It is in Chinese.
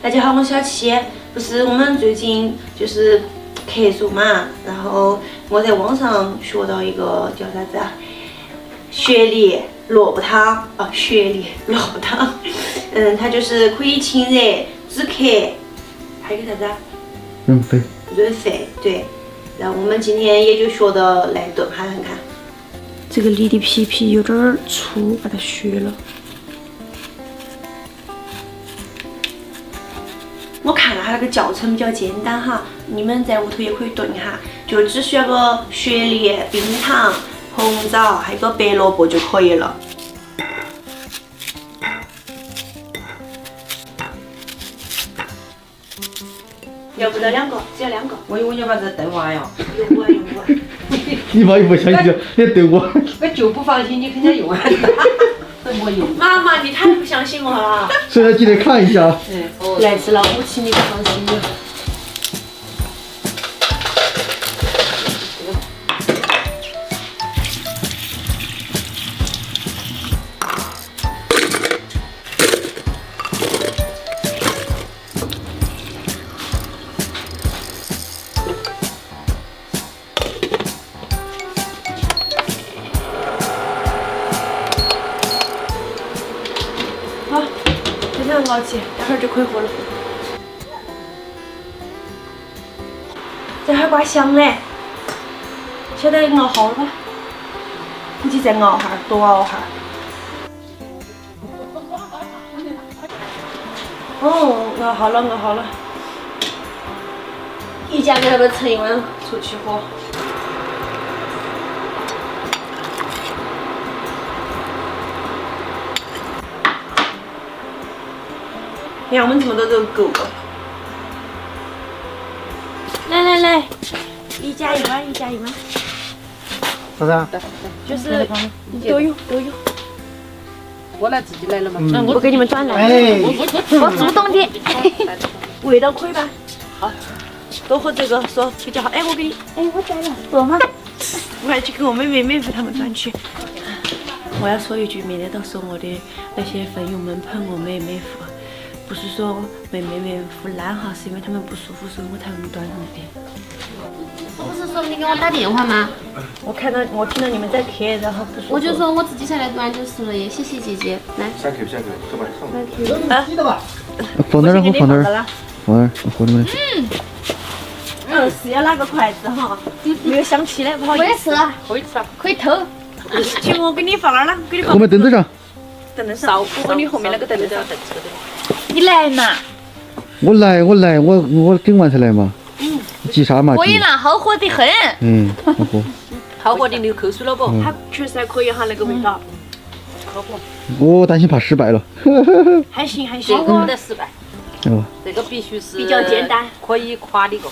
大家好，我是小七。不是我们最近就是咳嗽嘛，然后我在网上学到一个叫啥子啊？雪梨萝卜汤啊，雪梨萝卜汤。它就是可以清热止咳，还有个啥子啊？润肺。润肺，对。然后我们今天也就学的来炖哈看看。这个梨的皮有点粗，把它削了。我看了它那个教程比较简单哈，你们在屋头也可以炖一下，就只需要个雪梨、冰糖、红枣，还有个白萝卜就可以了。要不要两个？只要两个。我要把这炖完哟。用不完，用不完。你妈又不相信，你对我。我就不放心你肯定用完。等我用。妈妈，你太不相信我了。所以记得看一下。来自老母亲，你不放心。好，非常熬起，待会儿就可以喝了。这海瓜香嘞，晓得熬好了吧？估计再熬哈儿，多熬哈儿。哦，熬好了，熬好了。一家给他们盛一碗出去喝。你看我们这么多都够了。来，一家一碗，一家一碗。啥子啊？就是都有。我来自己来了嘛。我给你们转来。哎，我主动的。味道可以吧？好。多喝这个说比较好。哎，我给你。哎，我转了。多吗？我还去给我妹夫他们转去。我要说一句，免得到时候我的那些粉友们喷我妹夫。不是说妹夫懒哈，是因为他们不舒服，所以我才们端上来的。我不是说你给我打电话吗？我听到你们在咳，然后不舒服。我就说我自己下来端就是了耶，谢谢姐姐。来，下口，走吧，上。记得吧？放哪儿？我放哪儿？放哪儿？我喝你们的。是要拿个筷子哈，没有香气的，不好意思。我也是，可以吃啊。可以偷。请我给你放哪儿了？给你放。后面凳子上。凳子上。我给你后面那个凳子上。你来嘛？我来，我整完才来嘛。急啥嘛？可以啦，好喝得很。好喝。好喝的流口水了不？它确实还可以哈，那个味道。好喝。我担心怕失败了。还行。这个不得失败。哦。这个必须是比较简单，可以夸的个。